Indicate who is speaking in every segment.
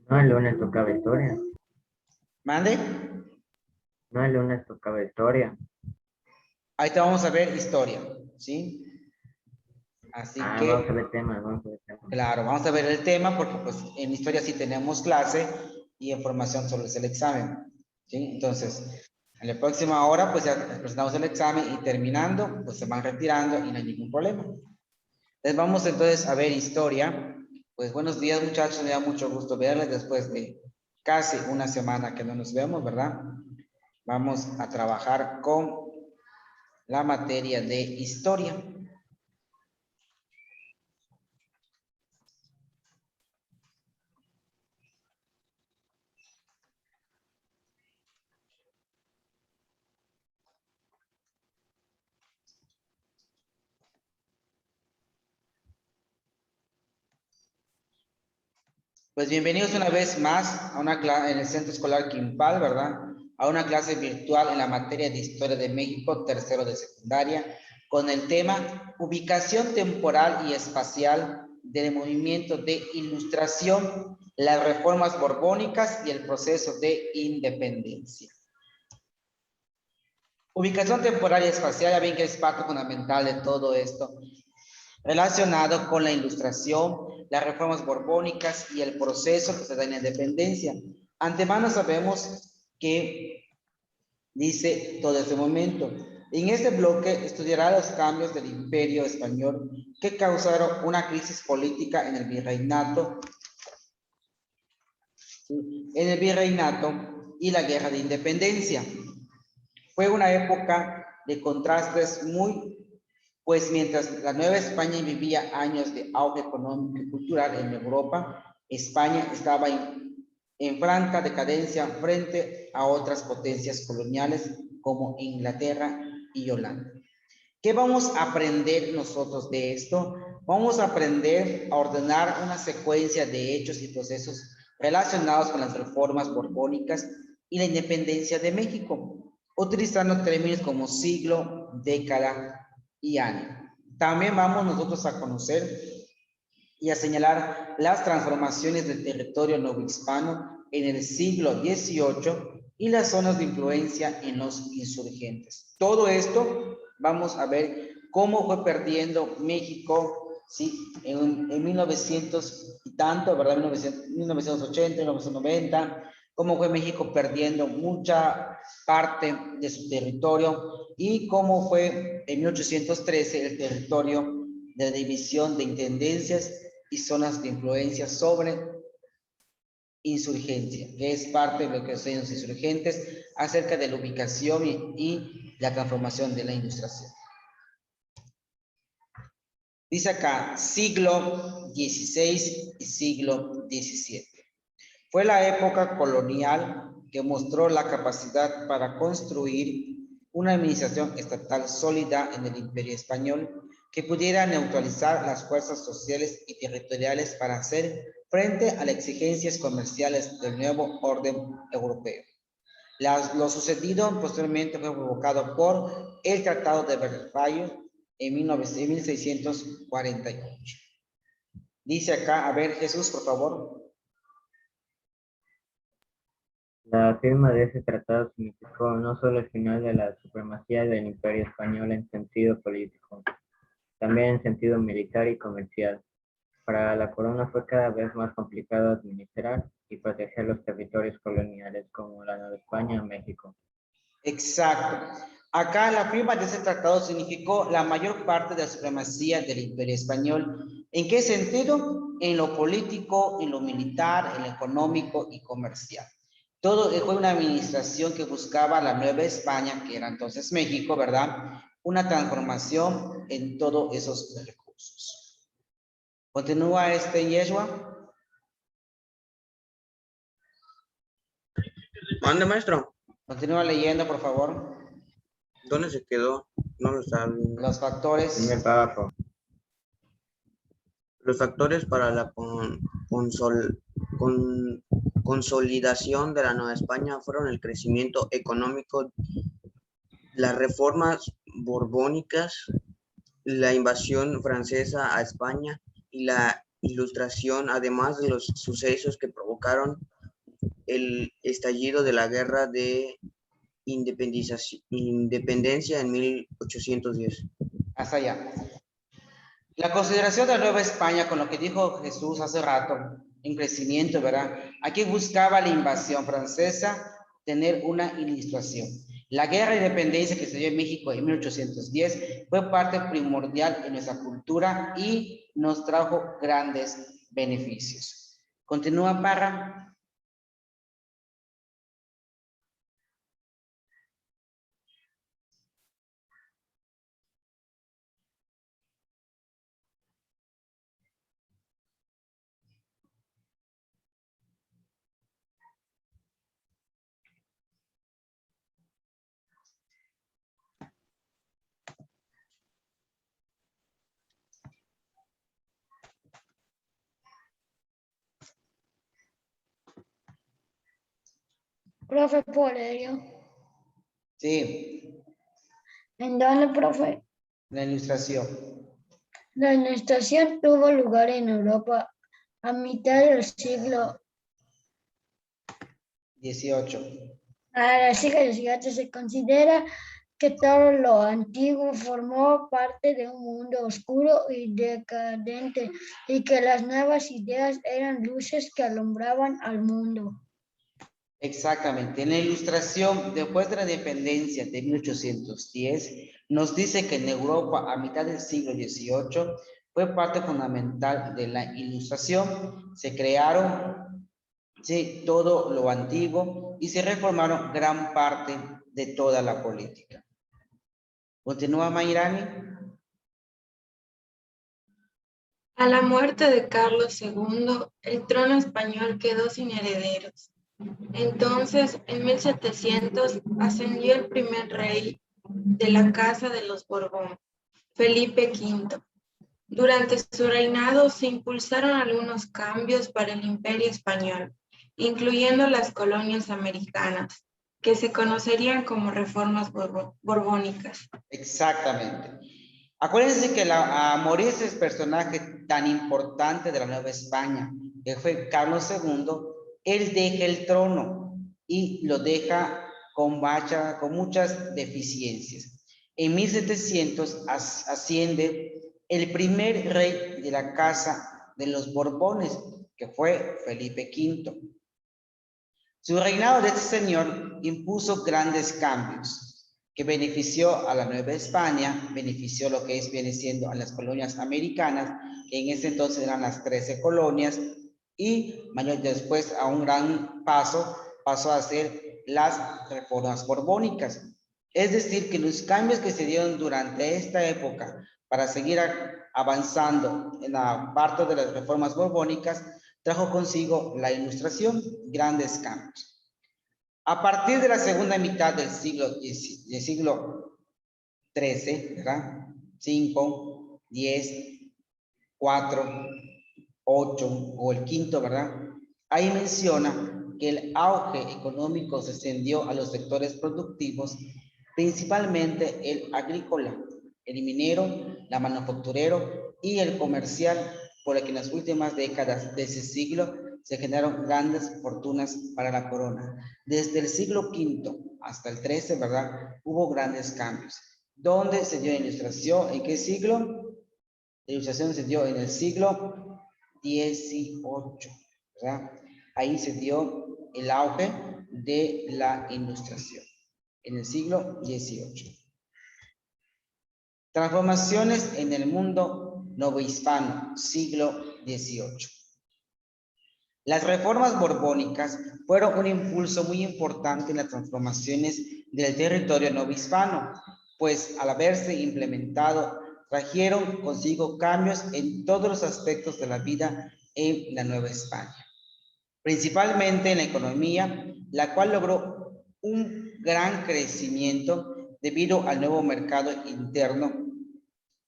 Speaker 1: No, el lunes tocaba historia.
Speaker 2: ¿Mande?
Speaker 1: No, el lunes tocaba historia.
Speaker 2: Ahorita vamos a ver historia, ¿sí? Así
Speaker 1: Vamos a
Speaker 2: que,
Speaker 1: ver temas, vamos a ver temas.
Speaker 2: claro, vamos a ver el tema porque pues en historia sí tenemos clase y información sobre el examen, ¿sí? Entonces, en la próxima hora pues ya presentamos el examen y terminando pues se van retirando y no hay ningún problema. Entonces vamos entonces a ver historia. Pues buenos días muchachos, me da mucho gusto verles después de casi una semana que no nos vemos, ¿verdad? Vamos a trabajar con la materia de historia. Pues bienvenidos una vez más a una clase en el Centro Escolar Quimpal, ¿verdad? A una clase virtual en la materia de Historia de México, tercero de secundaria, con el tema Ubicación temporal y espacial del movimiento de Ilustración, las reformas borbónicas y el proceso de independencia. Ubicación temporal y espacial, ya ven que es parte fundamental de todo esto, relacionado con la Ilustración, las reformas borbónicas y el proceso que se da en la independencia. Antemano sabemos que dice todo este momento. En este bloque estudiará los cambios del Imperio Español que causaron una crisis política en el virreinato, y la guerra de independencia. Fue una época de contrastes pues mientras la Nueva España vivía años de auge económico y cultural en Europa, España estaba en franca decadencia frente a otras potencias coloniales como Inglaterra y Holanda. ¿Qué vamos a aprender nosotros de esto? Vamos a aprender a ordenar una secuencia de hechos y procesos relacionados con las reformas borbónicas y la independencia de México, utilizando términos como siglo, década y año. También vamos nosotros a conocer y a señalar las transformaciones del territorio novohispano en el siglo XVIII y las zonas de influencia en los insurgentes. Todo esto vamos a ver cómo fue perdiendo México, ¿sí? En 1900 y tanto, ¿verdad? 1980, 1990, cómo fue México perdiendo mucha parte de su territorio y cómo fue en 1813 el territorio de la división de intendencias y zonas de influencia sobre insurgencia, que es parte de lo que son los insurgentes acerca de la ubicación y la transformación de la ilustración. Dice acá, siglo XVI y siglo XVII. Fue la época colonial que mostró la capacidad para construir una administración estatal sólida en el Imperio Español que pudiera neutralizar las fuerzas sociales y territoriales para hacer frente a las exigencias comerciales del nuevo orden europeo. Lo sucedido posteriormente fue provocado por el Tratado de Versalles en 1648. Dice acá, a ver, Jesús, por favor.
Speaker 1: La firma de ese tratado significó no solo el final de la supremacía del Imperio Español en sentido político, también en sentido militar y comercial. Para la corona fue cada vez más complicado administrar y proteger los territorios coloniales como la Nueva España o México.
Speaker 2: Exacto. Acá la firma de ese tratado significó la mayor parte de la supremacía del Imperio Español. ¿En qué sentido? En lo político, en lo militar, en lo económico y comercial. Todo fue una administración que buscaba la Nueva España, que era entonces México, ¿verdad? Una transformación en todos esos recursos. Continúa Yeshua.
Speaker 3: ¿Mande, maestro?
Speaker 2: Continúa leyendo, por favor.
Speaker 3: ¿Dónde se quedó? No lo saben.
Speaker 2: Los factores.
Speaker 1: Primer párrafo.
Speaker 3: Los factores para la consolidación de la Nueva España fueron el crecimiento económico, las reformas borbónicas, la invasión francesa a España y Ilustración, además de los sucesos que provocaron el estallido de la Guerra de Independencia en 1810.
Speaker 2: Hasta allá. La consideración de la Nueva España, con lo que dijo Jesús hace rato, en crecimiento, ¿verdad? Aquí buscaba la invasión francesa tener una ilustración. La guerra de independencia que se dio en México en 1810 fue parte primordial en nuestra cultura y nos trajo grandes beneficios. Continúa, Parra.
Speaker 4: Profe Polerio.
Speaker 2: Sí.
Speaker 4: ¿En dónde, profe?
Speaker 2: La ilustración.
Speaker 4: La ilustración tuvo lugar en Europa a mitad del siglo
Speaker 2: XVIII.
Speaker 4: A la siglo XVIII se considera que todo lo antiguo formó parte de un mundo oscuro y decadente y que las nuevas ideas eran luces que alumbraban al mundo.
Speaker 2: Exactamente. En la ilustración, después de la independencia de 1810, nos dice que en Europa, a mitad del siglo XVIII, fue parte fundamental de la ilustración. Se crearon, sí, todo lo antiguo y se reformaron gran parte de toda la política. Continúa, Mayrani.
Speaker 5: A la muerte de Carlos II, el trono español quedó sin herederos. Entonces, en 1700, ascendió el primer rey de la Casa de los Borbón, Felipe V. Durante su reinado se impulsaron algunos cambios para el Imperio Español, incluyendo las colonias americanas, que se conocerían como reformas borbónicas.
Speaker 2: Exactamente. Acuérdense que Mauricio es el personaje tan importante de la Nueva España, que fue Carlos II. Él deja el trono y lo deja con muchas deficiencias. En 1700 asciende el primer rey de la casa de los Borbones, que fue Felipe V. Su reinado de este señor impuso grandes cambios que benefició a la Nueva España, benefició lo que viene siendo a las colonias americanas, que en ese entonces eran las 13 colonias, y después a un gran paso pasó a ser las reformas borbónicas. Es decir, que los cambios que se dieron durante esta época para seguir avanzando en la parte de las reformas borbónicas, trajo consigo la ilustración, grandes cambios. A partir de la segunda mitad del siglo XIII, ¿verdad? 5, 10, 4, 8 o el quinto, ¿verdad? Ahí menciona que el auge económico se extendió a los sectores productivos, principalmente el agrícola, el minero, la manufacturero y el comercial, por el que en las últimas décadas de ese siglo se generaron grandes fortunas para la corona. Desde el siglo V hasta el XIII, ¿verdad? Hubo grandes cambios. ¿Dónde se dio la ilustración? ¿En qué siglo? La ilustración se dio en el siglo XVIII, ¿verdad? Ahí se dio el auge de la ilustración, en el siglo XVIII. Transformaciones en el mundo novohispano, siglo XVIII. Las reformas borbónicas fueron un impulso muy importante en las transformaciones del territorio novohispano, pues al haberse implementado, trajeron consigo cambios en todos los aspectos de la vida en la Nueva España. Principalmente en la economía, la cual logró un gran crecimiento debido al nuevo mercado interno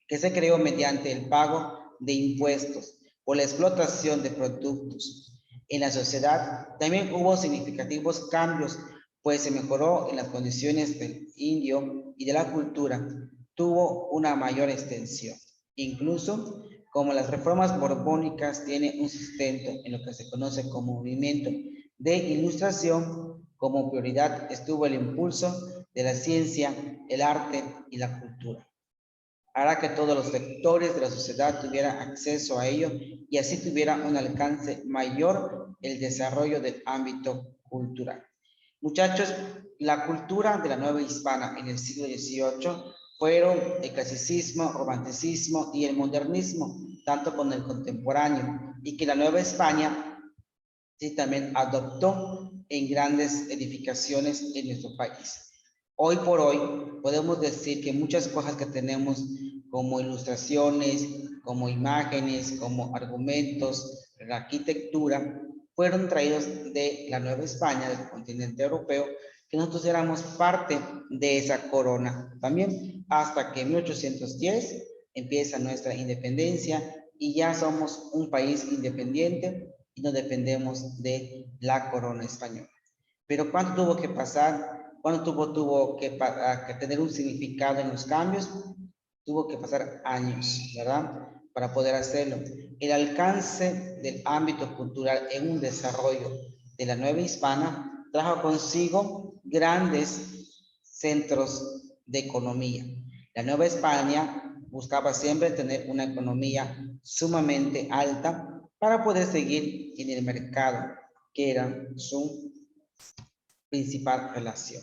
Speaker 2: que se creó mediante el pago de impuestos por la explotación de productos. En la sociedad también hubo significativos cambios, pues se mejoró en las condiciones del indio y de la cultura, tuvo una mayor extensión. Incluso Como las reformas borbónicas tienen un sustento en lo que se conoce como movimiento de ilustración, como prioridad estuvo el impulso de la ciencia, el arte y la cultura. Hará que todos los sectores de la sociedad tuvieran acceso a ello y así tuviera un alcance mayor el desarrollo del ámbito cultural. Muchachos, la cultura de la nueva hispana en el siglo XVIII fueron el clasicismo, romanticismo y el modernismo, tanto con el contemporáneo, y que la Nueva España sí también adoptó en grandes edificaciones en nuestro país. Hoy por hoy podemos decir que muchas cosas que tenemos como ilustraciones, como imágenes, como argumentos, la arquitectura, fueron traídos de la Nueva España, del continente europeo, que nosotros éramos parte de esa corona también, hasta que en 1810 empieza nuestra independencia y ya somos un país independiente y no dependemos de la corona española. Pero ¿cuánto tuvo que pasar? ¿Cuánto tuvo que tener un significado en los cambios? Tuvo que pasar años, ¿verdad? Para poder hacerlo. El alcance del ámbito cultural en un desarrollo de la nueva hispana trajo consigo grandes centros de economía. La Nueva España buscaba siempre tener una economía sumamente alta para poder seguir en el mercado, que era su principal relación.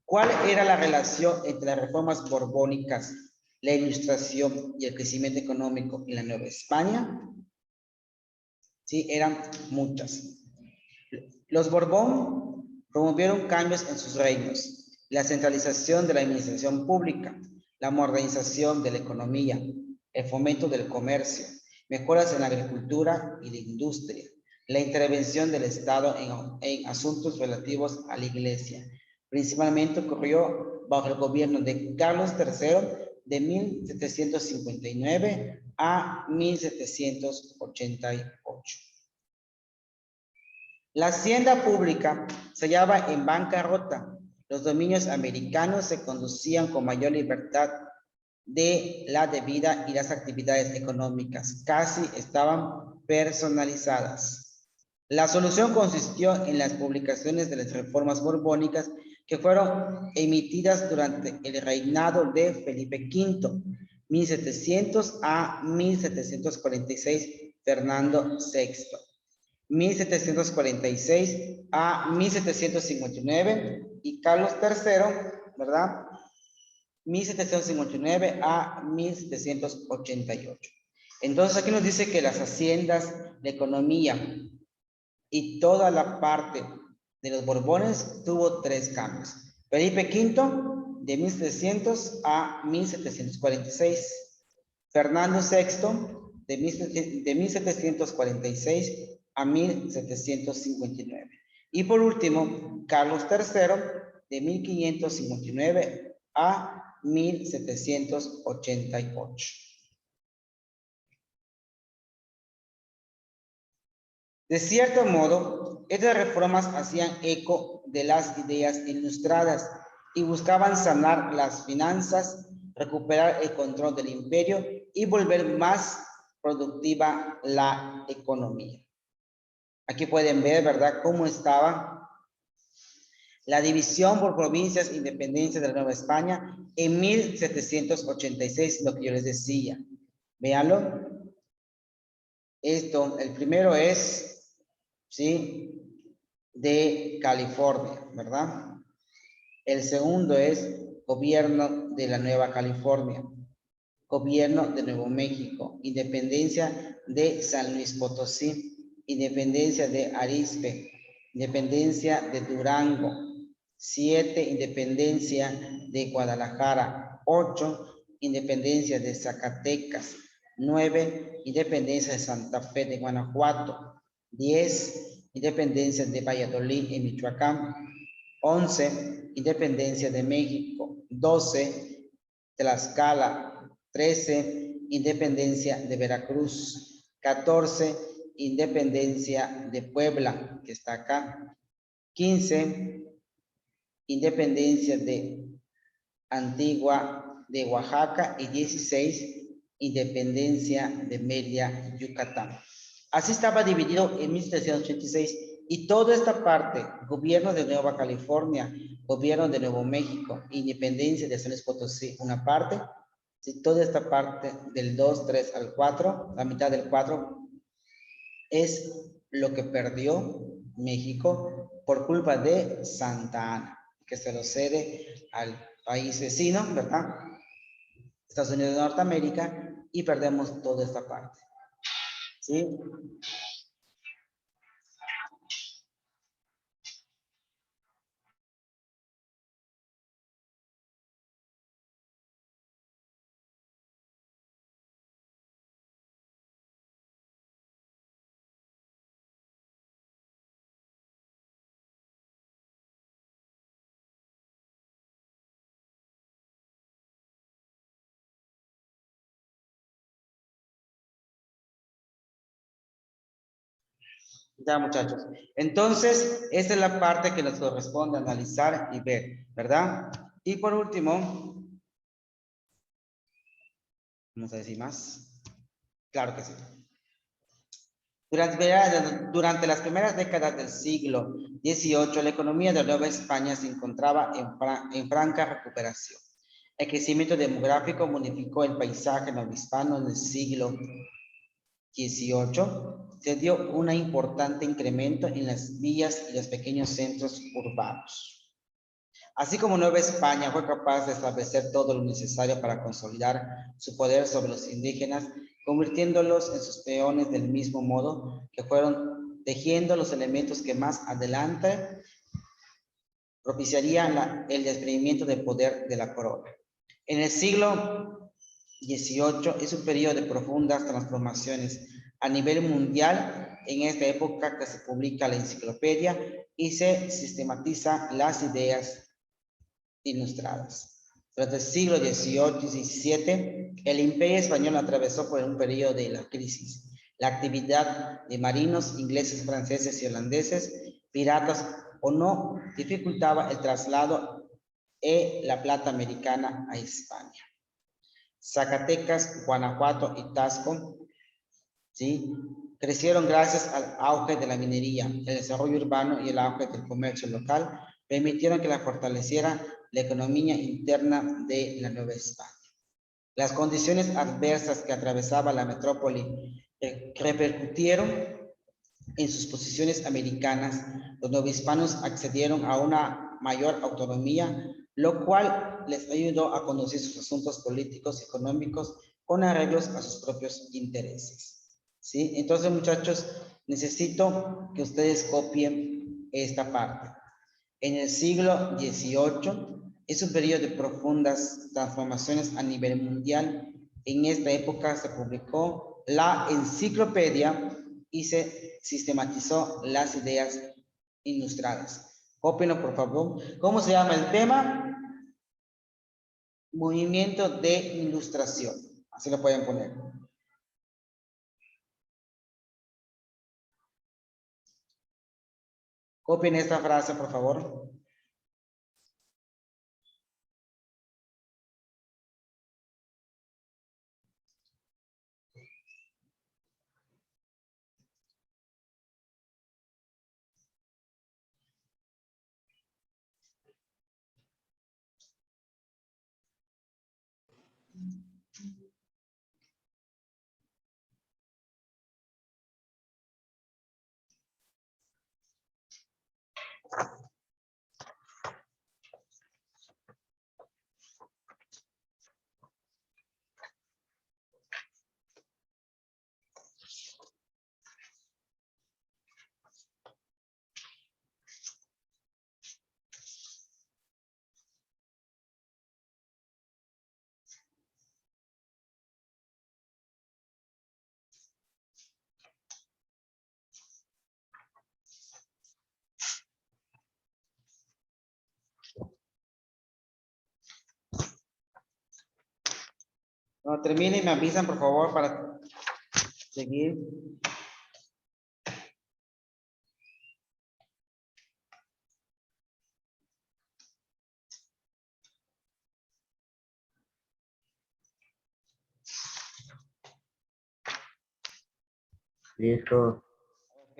Speaker 2: ¿Cuál era la relación entre las reformas borbónicas, la ilustración y el crecimiento económico en la Nueva España? Sí, eran muchas. Los Borbón promovieron cambios en sus reinos, la centralización de la administración pública, la modernización de la economía, el fomento del comercio, mejoras en la agricultura y la industria, la intervención del Estado en asuntos relativos a la Iglesia. Principalmente ocurrió bajo el gobierno de Carlos III de 1759 a 1788. La hacienda pública se hallaba en bancarrota. Los dominios americanos se conducían con mayor libertad de la debida y las actividades económicas casi estaban personalizadas. La solución consistió en las publicaciones de las reformas borbónicas que fueron emitidas durante el reinado de Felipe V, 1700 a 1746, Fernando VI. 1746 a 1759 y Carlos III, ¿verdad? 1759 a 1788. Entonces aquí nos dice que las haciendas, la economía y toda la parte de los Borbones tuvo 3 cambios. Felipe V de 1700 a 1746. Fernando VI de 1746 a 1759. Y por último, Carlos III de 1559 a 1788. De cierto modo, estas reformas hacían eco de las ideas ilustradas y buscaban sanar las finanzas, recuperar el control del imperio y volver más productiva la economía. Aquí pueden ver, ¿verdad?, cómo estaba la división por provincias, independencia de la Nueva España en 1786, lo que yo les decía. Véanlo. Esto, el primero es, ¿sí?, de California, ¿verdad? El segundo es gobierno de la Nueva California, gobierno de Nuevo México, independencia de San Luis Potosí, independencia de Arizpe, independencia de Durango, 7, independencia de Guadalajara, 8, independencia de Zacatecas, 9, independencia de Santa Fe de Guanajuato, 10, independencia de Valladolid en Michoacán, 11, independencia de México, 12, Tlaxcala, 13, independencia de Veracruz, 14, independencia de Puebla, que está acá, 15, independencia de Antigua de Oaxaca y 16, independencia de Mérida, Yucatán. Así estaba dividido en 1786 y toda esta parte, gobierno de Nueva California, gobierno de Nuevo México, independencia de San Luis Potosí, una parte, si toda esta parte del 2, 3 al 4, la mitad del 4, es lo que perdió México por culpa de Santa Ana, que se lo cede al país vecino, ¿verdad? Estados Unidos de Norteamérica, y perdemos toda esta parte. ¿Sí? Ya, muchachos. Entonces, esta es la parte que nos corresponde analizar y ver, ¿verdad? Y por último, ¿vamos a decir más? Claro que sí. Durante las primeras décadas del siglo XVIII, la economía de Nueva España se encontraba en franca recuperación. El crecimiento demográfico modificó el paisaje novohispano en el siglo XVIII. Se dio un importante incremento en las villas y los pequeños centros urbanos. Así como Nueva España fue capaz de establecer todo lo necesario para consolidar su poder sobre los indígenas, convirtiéndolos en sus peones del mismo modo que fueron tejiendo los elementos que más adelante propiciarían el desprendimiento del poder de la corona. En el siglo XVIII es un periodo de profundas transformaciones a nivel mundial. En esta época que se publica la enciclopedia y se sistematiza las ideas ilustradas. Durante el siglo XVIII y XVII, el Imperio Español atravesó por un periodo de la crisis. La actividad de marinos ingleses, franceses y holandeses, piratas o no, dificultaba el traslado de la plata americana a España. Zacatecas, Guanajuato y Tasco, ¿sí?, crecieron gracias al auge de la minería, el desarrollo urbano y el auge del comercio local, permitieron que la fortaleciera la economía interna de la Nueva España. Las condiciones adversas que atravesaba la metrópoli repercutieron en sus posiciones americanas. Los novohispanos accedieron a una mayor autonomía, lo cual les ayudó a conducir sus asuntos políticos y económicos con arreglos a sus propios intereses. ¿Sí? Entonces, muchachos, necesito que ustedes copien esta parte. En el siglo XVIII es un periodo de profundas transformaciones a nivel mundial. En esta época se publicó la enciclopedia y se sistematizó las ideas ilustradas. Cópienlo, por favor. ¿Cómo se llama el tema? Movimiento de ilustración. Así lo pueden poner. Copien esta frase, por favor. Cuando termine, me avisan, por favor, para seguir.
Speaker 1: Listo.
Speaker 2: Ok.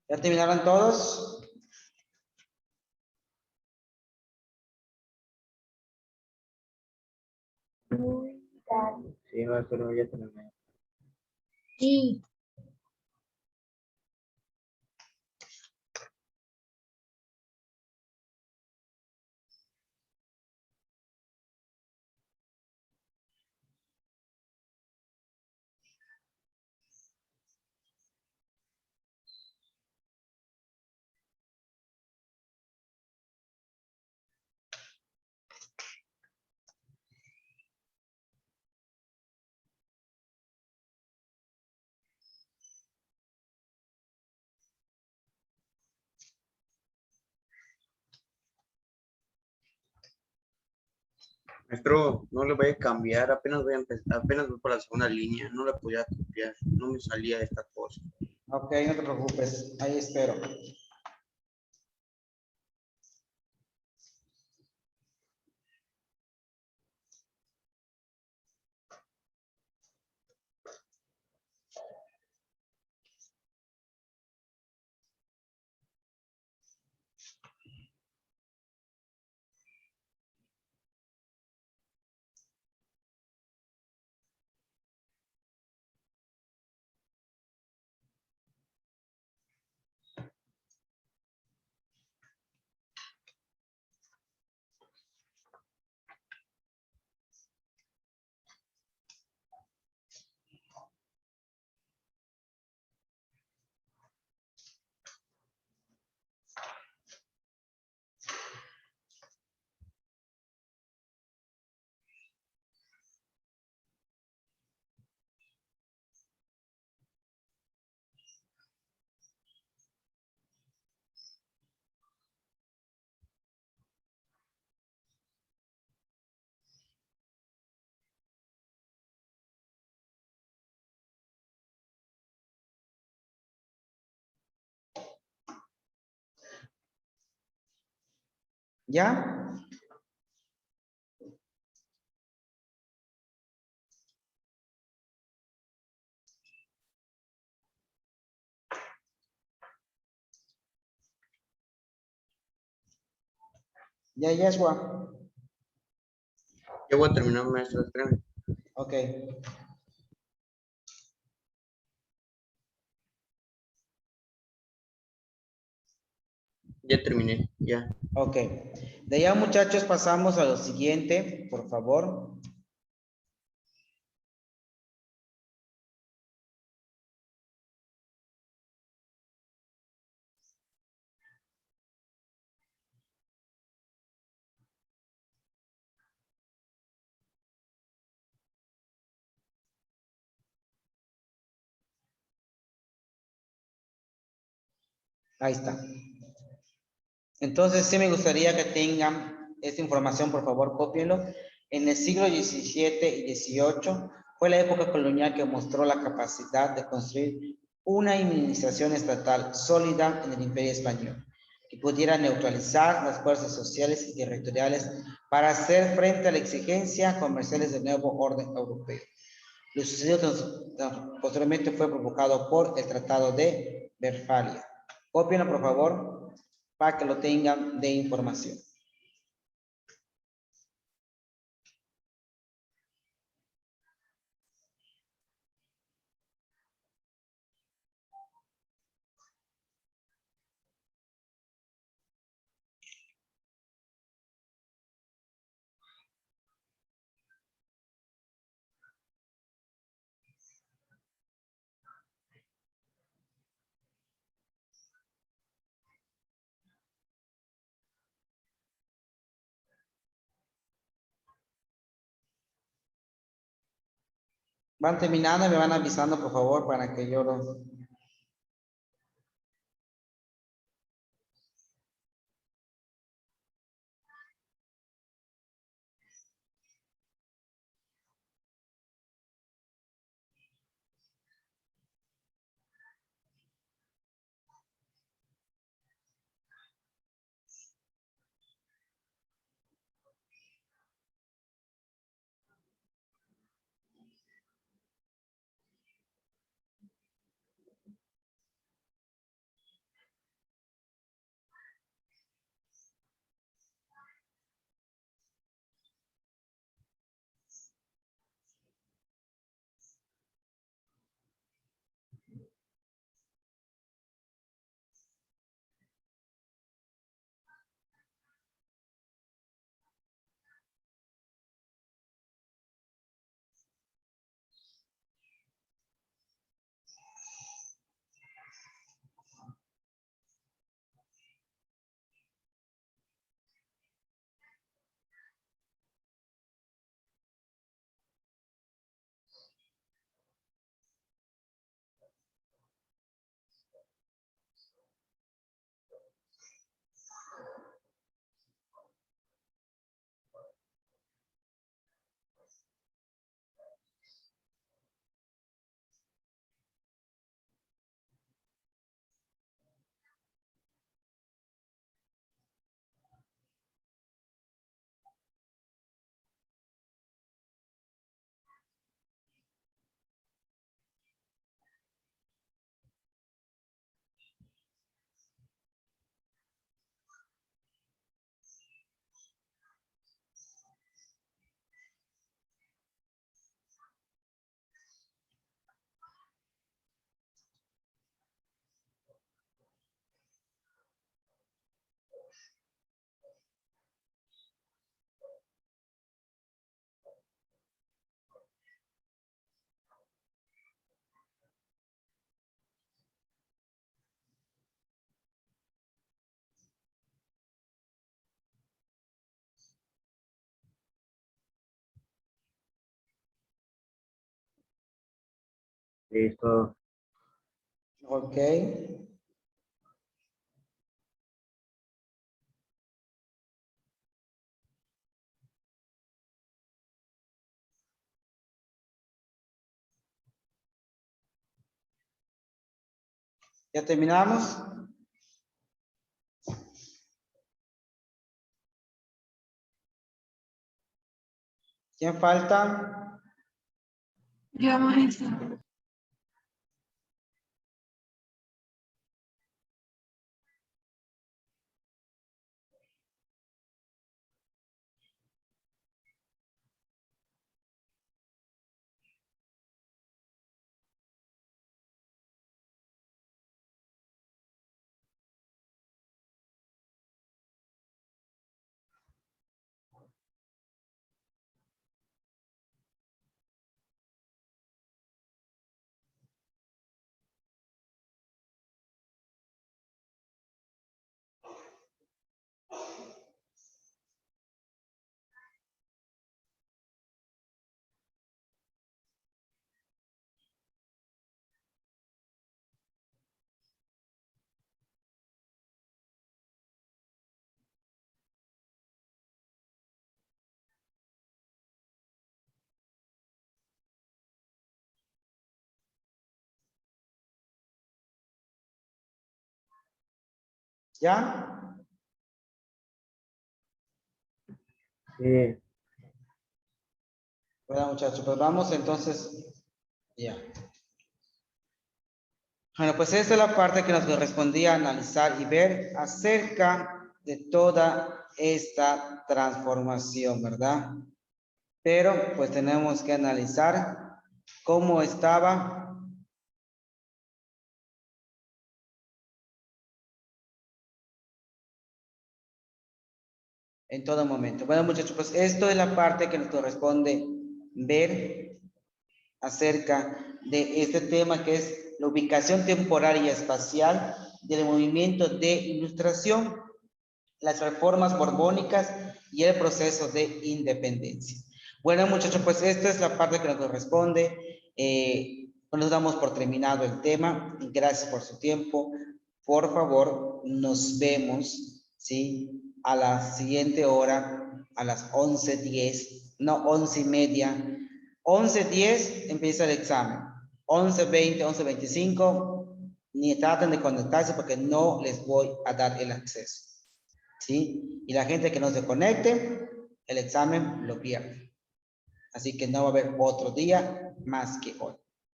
Speaker 2: ¿Ya terminaron todos?
Speaker 1: Sí, maestro, ya terminé.
Speaker 4: Sí.
Speaker 3: Maestro, no le voy a cambiar, apenas voy a empezar, apenas voy por la segunda línea, no le podía copiar, no me salía esta cosa.
Speaker 2: Ok, no te preocupes. Ahí espero. ¿Ya? ¿Ya, Yeshua?
Speaker 3: Ya voy a terminar, maestro, espérame.
Speaker 2: Ok.
Speaker 3: Ya terminé, ya.
Speaker 2: Ok. De allá, muchachos, pasamos a lo siguiente, por favor. Ahí está. Entonces, sí me gustaría que tengan esta información, por favor, cópienlo. En el siglo XVII y XVIII fue la época colonial que mostró la capacidad de construir una administración estatal sólida en el Imperio Español, que pudiera neutralizar las fuerzas sociales y territoriales para hacer frente a la exigencia comerciales del nuevo orden europeo. Lo sucedido posteriormente fue provocado por el Tratado de Westfalia. Cópienlo, por favor, para que lo tengan de información. Van terminando y me van avisando, por favor, para que yo lo...
Speaker 1: Listo.
Speaker 2: Ok. ¿Ya terminamos? ¿Quién falta?
Speaker 5: Ya, maestra.
Speaker 2: ¿Ya?
Speaker 1: Sí.
Speaker 2: Bueno, muchachos, pues vamos entonces. Ya. Bueno, pues esta es la parte que nos correspondía analizar y ver acerca de toda esta transformación, ¿verdad? Pero pues tenemos que analizar cómo estaba en todo momento. Bueno, muchachos, pues esto es la parte que nos corresponde ver acerca de este tema que es la ubicación temporal y espacial del movimiento de ilustración, las reformas borbónicas y el proceso de independencia. Bueno, muchachos, pues esta es la parte que nos corresponde. Nos damos por terminado el tema. Gracias por su tiempo. Por favor, nos vemos, ¿sí? A la siguiente hora, a las 11:10, no, 11:30. 11:10 empieza el examen. 11:20, 11:25, ni traten de conectarse porque no les voy a dar el acceso, ¿sí? Y la gente que no se conecte, el examen lo pierde. Así que no va a haber otro día más que hoy.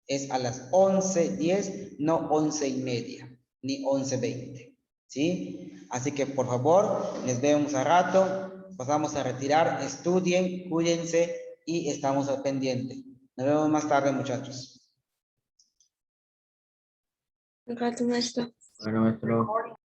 Speaker 2: Es a las 11:10, no 11:30, ni 11:20, ¿sí? Así que por favor, les vemos a rato, nos vamos a retirar, estudien, cuídense y estamos al pendiente. Nos vemos más tarde, muchachos.
Speaker 5: Un rato, maestro.
Speaker 1: Bueno, maestro.